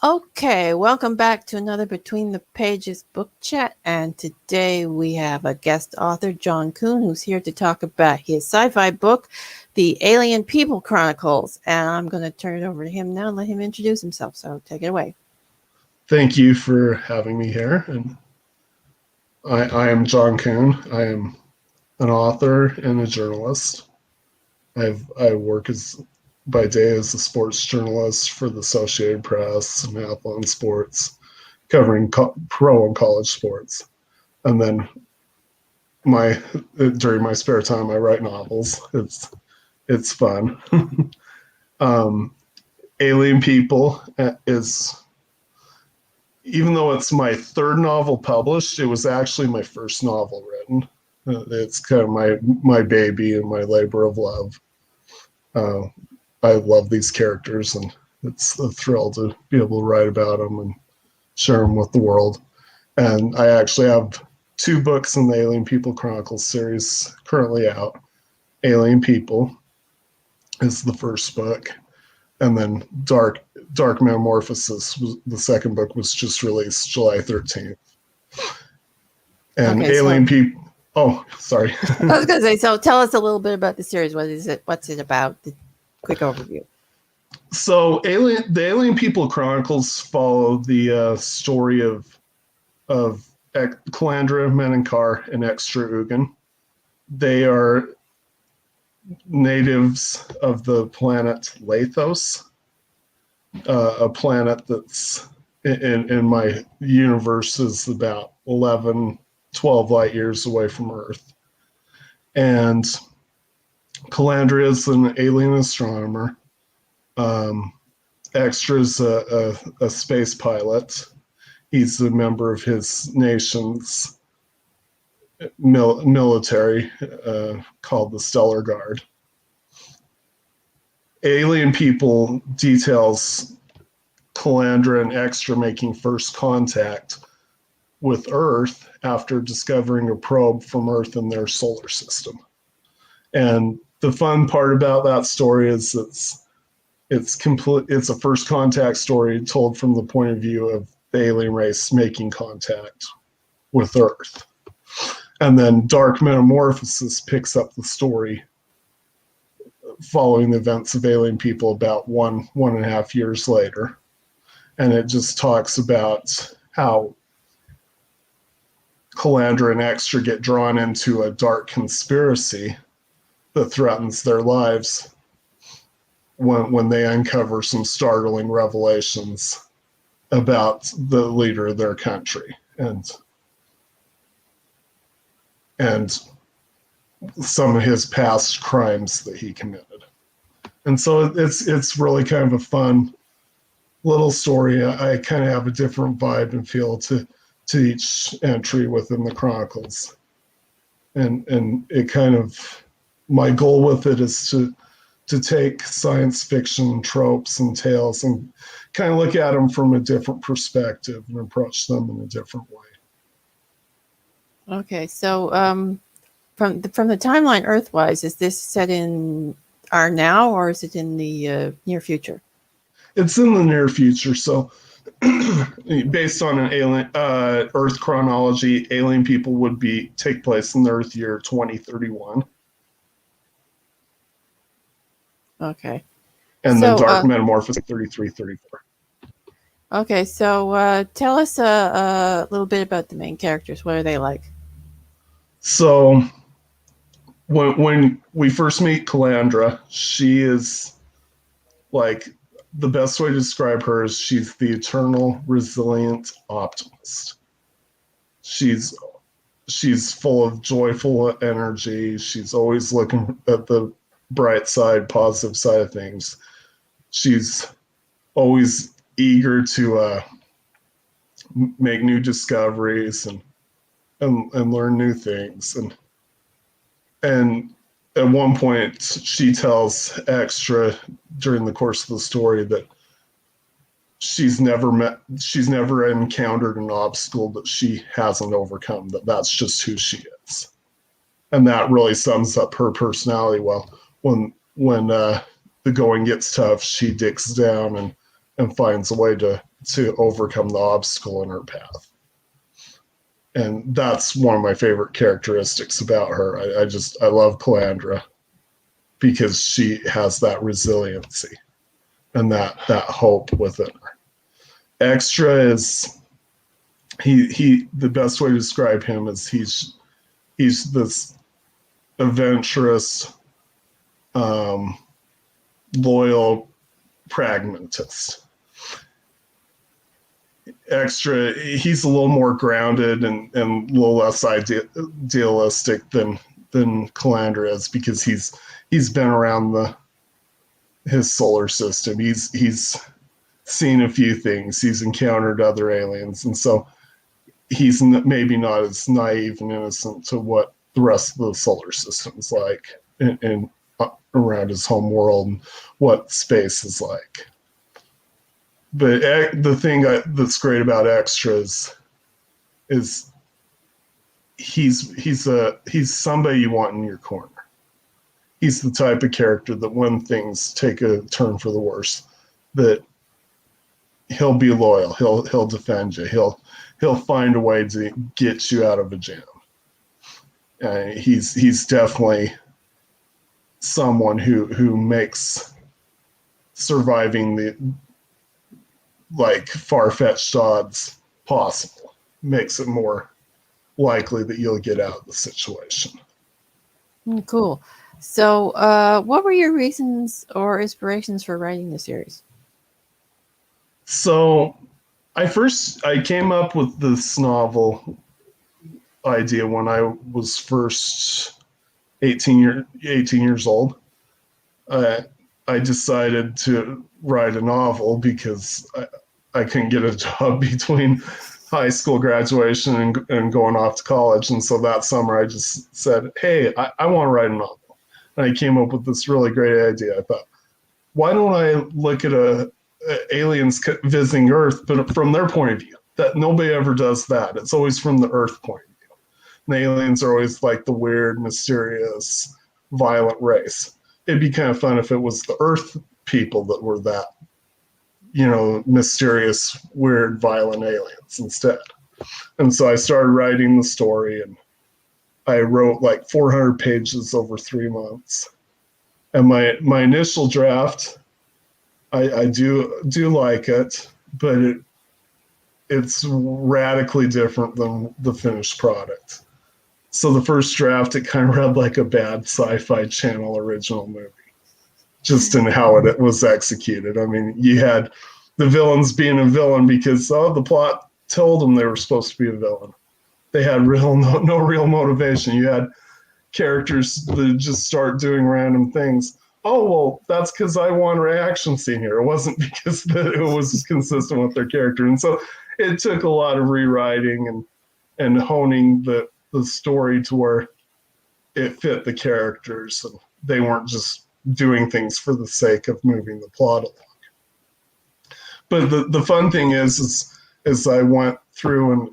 Okay, welcome back to another Between the Pages book chat. And today we have a guest author, John Coon, who's here to talk about his sci-fi book, The Alien People Chronicles. And I'm going to turn it over to him now and let him introduce himself. So take it away. Thank you for having me here. And I am John Coon. I am an author and a journalist. I work by day as a sports journalist for the Associated Press and Athlon Sports, covering pro and college sports. And then during my spare time, I write novels. It's fun. Alien People is, even though it's my third novel published, it was actually my first novel written. It's kind of my baby and my labor of love. I love these characters, and it's a thrill to be able to write about them and share them with the world. And I actually have 2 books in the Alien People Chronicles series currently out. Alien People is the first book, and then Dark Metamorphosis, the second book, was just released July 13th. And Okay, Alien People. Oh, sorry. I was going to say, so tell us a little bit about the series. What is it? What's it about? The quick overview. So, the Alien People Chronicles follow the story of Calandra, Menankar, and Extra Ugin. They are natives of the planet Lathos, a planet that's in my universe is about 11, 12 light years away from Earth. And Calandra is an alien astronomer. Extra's a space pilot. He's a member of his nation's military called the Stellar Guard. Alien People details Calandra and Extra making first contact with Earth after discovering a probe from Earth in their solar system. And the fun part about that story is it's a first contact story told from the point of view of the alien race making contact with Earth. And then Dark Metamorphosis picks up the story following the events of Alien People about 1.5 years later. And it just talks about how Calandra and Extra get drawn into a dark conspiracy that threatens their lives when they uncover some startling revelations about the leader of their country and some of his past crimes that he committed. And so it's really kind of a fun little story. I kind of have a different vibe and feel to each entry within the Chronicles. And it kind of, my goal with it is to take science fiction tropes and tales and kind of look at them from a different perspective and approach them in a different way. Okay, so from the timeline Earthwise, is this set in our now or is it in the near future? It's in the near future. So based on an alien Earth chronology, Alien People would take place in the Earth year 2031. Okay. And then Dark Metamorphosis 3334. Okay, so tell us a little bit about the main characters. What are they like? So when we first meet Calandra, she is like, the best way to describe her is she's the eternal, resilient optimist. She's full of joyful energy. She's always looking at the bright side, positive side of things. She's always eager to make new discoveries and learn new things. And at one point, she tells Extra during the course of the story that she's never encountered an obstacle that she hasn't overcome, that's just who she is. And that really sums up her personality well. When the going gets tough, she digs down and and finds a way to overcome the obstacle in her path. And that's one of my favorite characteristics about her. I love Calandra because she has that resiliency and that hope within her. Extra is the best way to describe him is he's this adventurous, loyal pragmatist. Extra, he's a little more grounded and a little less idealistic than Calandra is, because he's been around his solar system. He's seen a few things. He's encountered other aliens, and so he's maybe not as naive and innocent to what the rest of the solar system's like, and around his home world, and what space is like. But the thing that's great about Extras is he's somebody you want in your corner. He's the type of character that when things take a turn for the worse, that he'll be loyal. He'll defend you. He'll find a way to get you out of a jam. He's definitely someone who makes surviving the far-fetched odds possible, makes it more likely that you'll get out of the situation. Cool. So what were your reasons or inspirations for writing the series? So I came up with this novel idea when I was first 18 years old. I decided to write a novel because I couldn't get a job between high school graduation and going off to college. And so that summer I just said, hey, I want to write a novel. And I came up with this really great idea. I thought, why don't I look at aliens visiting Earth, but from their point of view? That nobody ever does that. It's always from the Earth point of view. And the aliens are always like the weird, mysterious, violent race. It'd be kind of fun if it was the Earth people that were that, mysterious, weird, violent aliens instead. And so I started writing the story, and I wrote 400 pages over 3 months. And my initial draft, I do like it, but it's radically different than the finished product. So the first draft, it kind of read like a bad Sci-Fi Channel original movie, just in how it was executed. I mean, you had the villains being a villain because the plot told them they were supposed to be a villain. They had no real motivation. You had characters that just start doing random things. Oh, well, that's because I want a reaction scene here. It wasn't because it was consistent with their character. And so it took a lot of rewriting and honing the story to where it fit the characters, and they weren't just doing things for the sake of moving the plot along. But the fun thing is I went through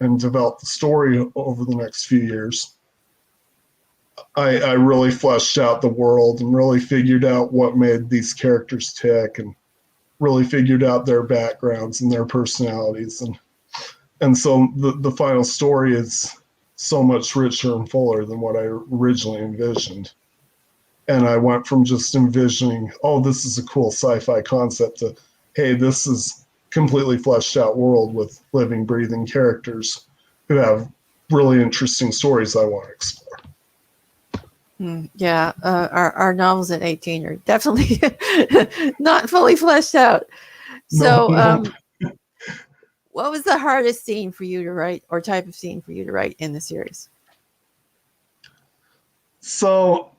and developed the story over the next few years. I really fleshed out the world and really figured out what made these characters tick, and really figured out their backgrounds and their personalities. And so the final story is so much richer and fuller than what I originally envisioned. And I went from just envisioning, oh, this is a cool sci-fi concept, to, hey, this is completely fleshed out world with living, breathing characters who have really interesting stories I want to explore. Yeah, our novels at 18 are definitely not fully fleshed out. So, No. what was the hardest scene for you to write, or type of scene for you to write in the series? So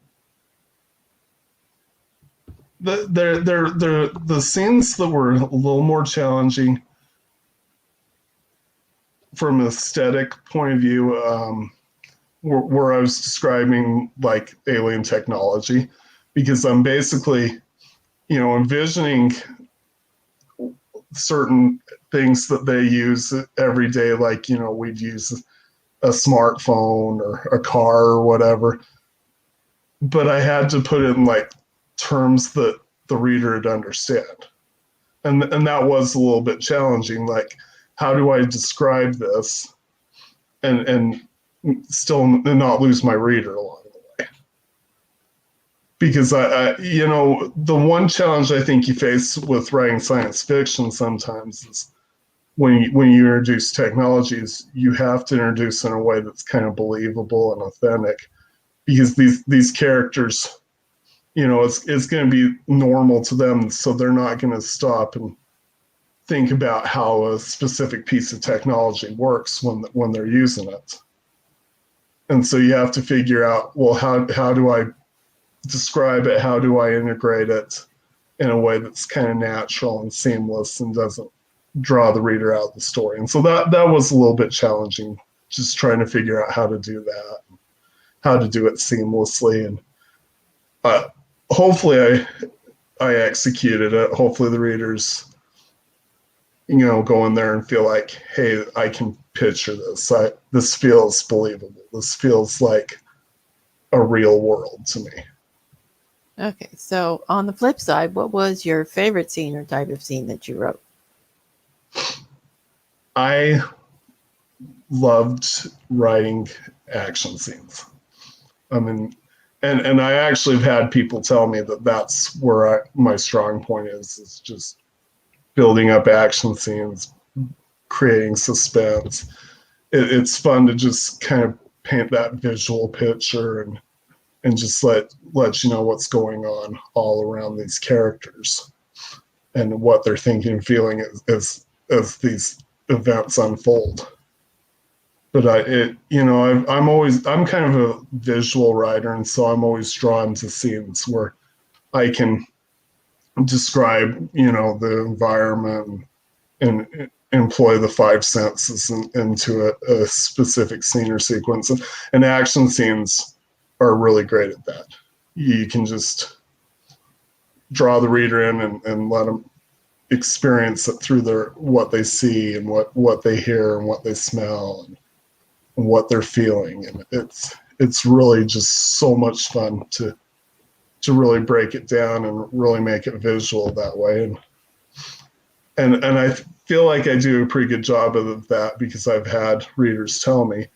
the scenes that were a little more challenging from an aesthetic point of view, where I was describing alien technology, because I'm basically, envisioning certain things that they use every day, we'd use a smartphone or a car or whatever. But I had to put it in terms that the reader would understand. and that was a little bit challenging. Like, how do I describe this and still not lose my reader along the way? Because the one challenge I think you face with writing science fiction sometimes is when you introduce technologies, you have to introduce in a way that's kind of believable and authentic, because these characters, it's going to be normal to them, so they're not going to stop and think about how a specific piece of technology works when they're using it. And so you have to figure out, well, how do I describe it? How do I integrate it in a way that's kind of natural and seamless and doesn't draw the reader out of the story? And so that was a little bit challenging, just trying to figure out how to do that, how to do it seamlessly. And hopefully I executed it. Hopefully the readers, go in there and feel like, hey, I can picture this. This feels believable. This feels like a real world to me. Okay, so on the flip side, what was your favorite scene or type of scene that you wrote? I loved writing action scenes. I mean, and I actually have had people tell me that that's where my strong point is just building up action scenes, creating suspense. It's fun to just kind of paint that visual picture and just let you know what's going on all around these characters and what they're thinking and feeling as these events unfold. But I'm kind of a visual writer, and so I'm always drawn to scenes where I can describe, the environment and employ the five senses into a specific scene or sequence. And action scenes are really great at that. You can just draw the reader in and let them experience it through what they see and what they hear and what they smell and what they're feeling. And it's really just so much fun to really break it down and really make it visual that way. And I feel like I do a pretty good job of that, because I've had readers tell me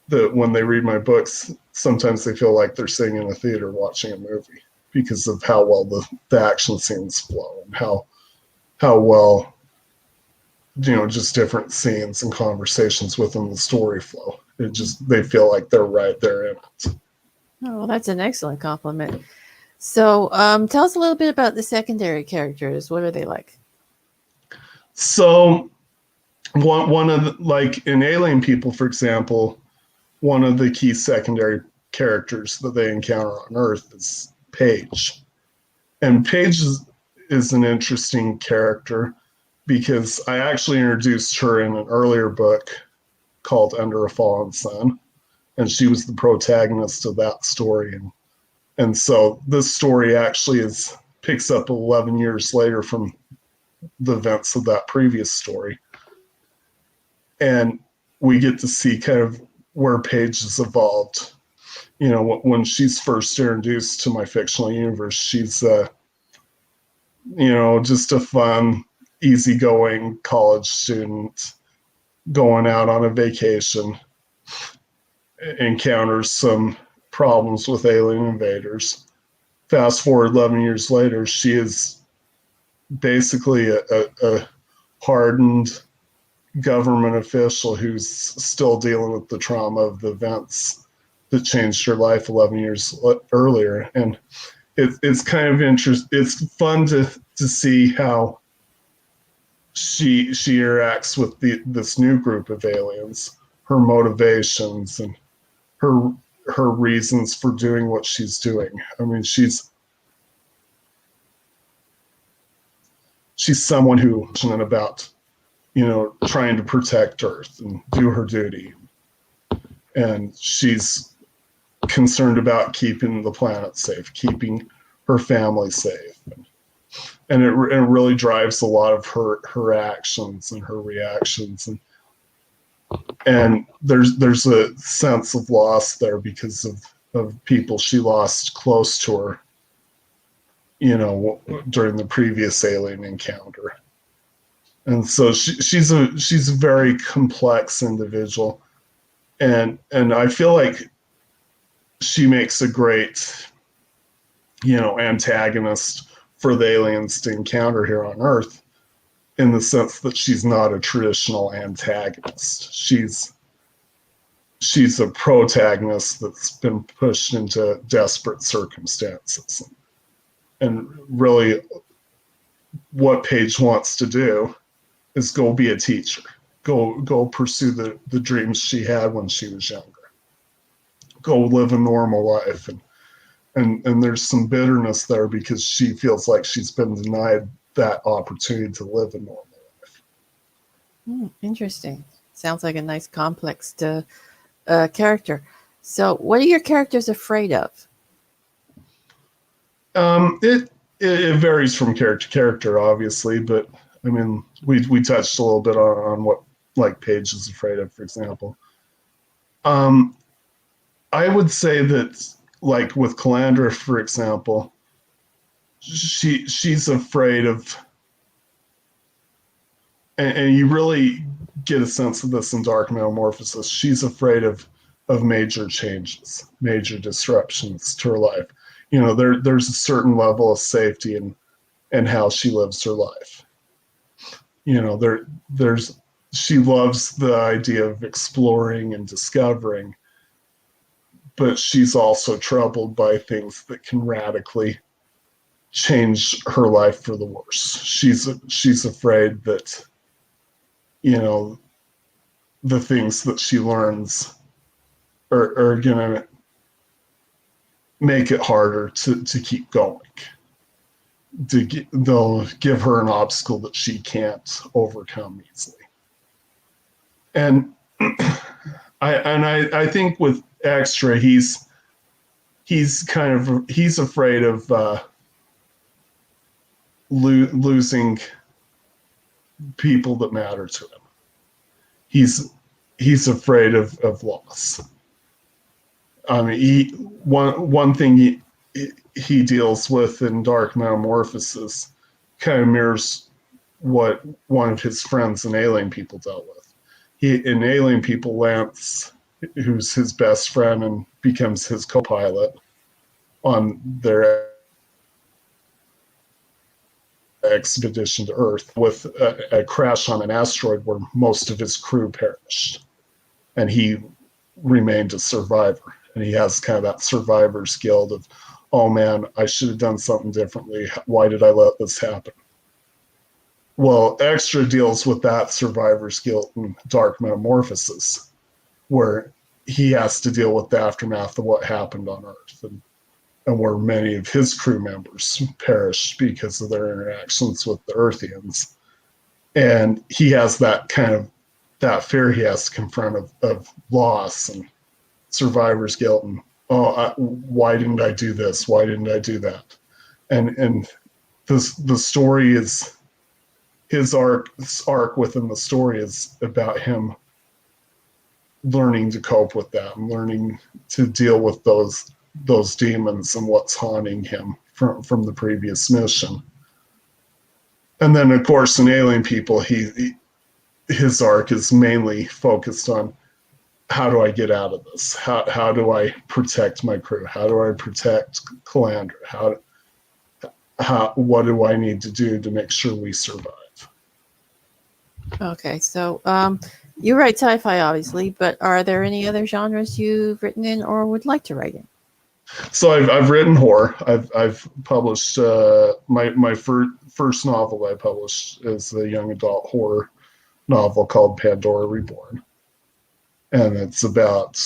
that when they read my books, sometimes they feel like they're sitting in a theater watching a movie because of how well the action scenes flow and how well, just different scenes and conversations within the story flow. They feel like they're right there in it. Oh, well, that's an excellent compliment. So tell us a little bit about the secondary characters. What are they like? So one of the, like in Alien People, for example, one of the key secondary characters that they encounter on Earth is Paige. And Paige is an interesting character because I actually introduced her in an earlier book called Under a Fallen Sun, and she was the protagonist of that story. And so this story actually picks up 11 years later from the events of that previous story. And we get to see kind of where Paige has evolved. When she's first introduced to my fictional universe, she's just a fun, easygoing college student going out on a vacation, encounters some problems with alien invaders. Fast forward 11 years later, she is basically a hardened government official who's still dealing with the trauma of the events that changed her life 11 years earlier. And it's kind of interesting. It's fun to see how she interacts with this new group of aliens, her motivations and her reasons for doing what she's doing. I mean, she's someone who's passionate about, trying to protect Earth and do her duty. And she's concerned about keeping the planet safe, keeping her family safe. And it really drives a lot of her actions and her reactions. And there's a sense of loss there because of people she lost close to her during the previous alien encounter. And so she's a very complex individual, and I feel like she makes a great, antagonist for the aliens to encounter here on Earth, in the sense that she's not a traditional antagonist. She's a protagonist that's been pushed into desperate circumstances. And really, what Paige wants to do is go be a teacher, go pursue the dreams she had when she was younger, go live a normal life. And there's some bitterness there because she feels like she's been denied that opportunity to live a normal life. Interesting. Sounds like a nice complex character. So, what are your characters afraid of? It varies from character to character, obviously, but I mean, we touched a little bit on what like Paige is afraid of, for example. I would say that, like with Calandra, for example, she's afraid of, and you really get a sense of this in Dark Metamorphosis. She's afraid of major changes, major disruptions to her life. There's a certain level of safety in how she lives her life. There's she loves the idea of exploring and discovering, but she's also troubled by things that can radically change her life for the worse. She's afraid that, the things that she learns are going to make it harder to keep going. They'll give her an obstacle that she can't overcome easily. And I think with Extra, he's afraid of losing people that matter to him. He's afraid of loss. I mean, one thing he deals with in Dark Metamorphosis kind of mirrors what one of his friends in Alien People dealt with. In Alien People, Lance, who's his best friend and becomes his co-pilot on their expedition to Earth, with a crash on an asteroid where most of his crew perished, and he remained a survivor. And he has kind of that survivor's guilt of, oh man, I should have done something differently. Why did I let this happen? Well, Extra deals with that survivor's guilt in Dark Metamorphosis, where he has to deal with the aftermath of what happened on Earth, and where many of his crew members perished because of their interactions with the Earthians. And he has that fear he has to confront of loss and survivor's guilt, and why didn't I do this? Why didn't I do that? And the story is, his arc within the story is about him learning to cope with that and learning to deal with those demons and what's haunting him from the previous mission. And then, of course, in Alien People, his arc is mainly focused on, how do I get out of this? How do I protect my crew? How do I protect Calandra? What do I need to do to make sure we survive? Okay, so you write sci-fi, obviously, but are there any other genres you've written in or would like to write in? So I've written horror. I've published my first novel I published is a young adult horror novel called Pandora Reborn, and it's about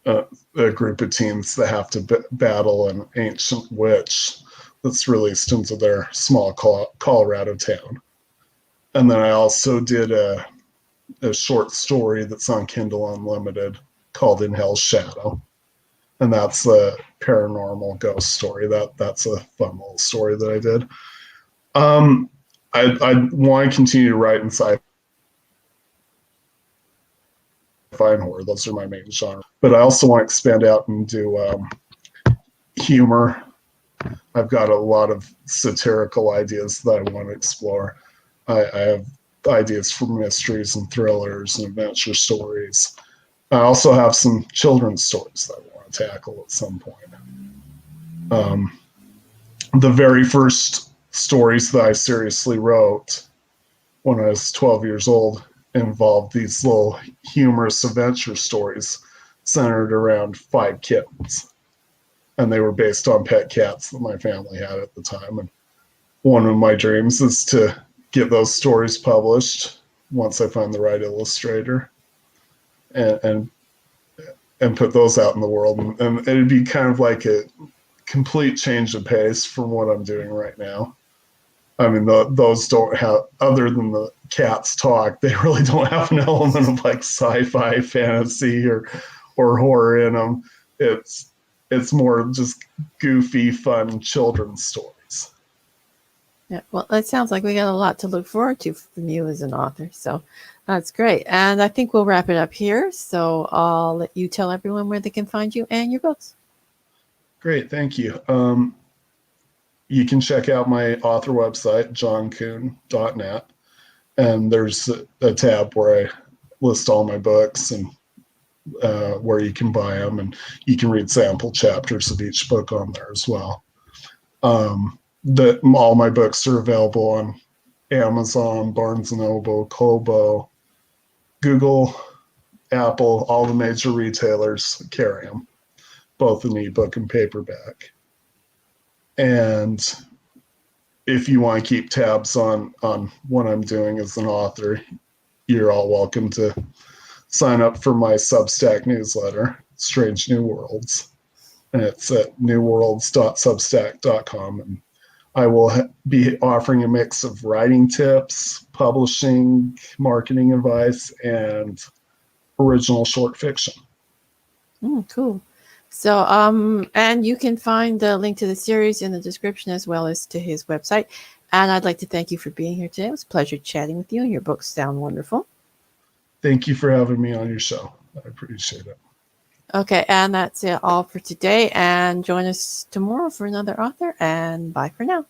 a group of teens that have to battle an ancient witch that's released into their small Colorado town. And then I also did a short story that's on Kindle Unlimited called In Hell's Shadow. And that's a paranormal ghost story. That's a fun little story that I did. I want to continue to write in sci-fi and horror. Those are my main genres. But I also want to expand out and do humor I've got a lot of satirical ideas that I want to explore. I have ideas for mysteries and thrillers and adventure stories. I also have some children's stories that I want to tackle at some point. The very first stories that I seriously wrote when I was 12 years old involved these little humorous adventure stories centered around 5 kittens. And they were based on pet cats that my family had at the time. And one of my dreams is to get those stories published once I find the right illustrator and put those out in the world. And it'd be kind of like a complete change of pace from what I'm doing right now. I mean, those don't have, other than the cats talk, they really don't have an element of like sci-fi, fantasy, or horror in them. It's more just goofy, fun children's stories. Yeah, well, it sounds like we got a lot to look forward to from you as an author. So that's great. And I think we'll wrap it up here. So I'll let you tell everyone where they can find you and your books. Great, thank you. You can check out my author website, johncoon.net. And there's a tab where I list all my books and where you can buy them, and you can read sample chapters of each book on there as well. All my books are available on Amazon, Barnes & Noble, Kobo, Google, Apple, all the major retailers carry them, both in ebook and paperback. And if you want to keep tabs on what I'm doing as an author, you're all welcome to sign up for my Substack newsletter, Strange New Worlds. And it's at newworlds.substack.com. And I will be offering a mix of writing tips, publishing, marketing advice, and original short fiction. Cool. So, and you can find the link to the series in the description as well as to his website. And I'd like to thank you for being here today. It was a pleasure chatting with you, and your books sound wonderful. Thank you for having me on your show. I appreciate it. Okay, and that's it all for today. And join us tomorrow for another author. And bye for now.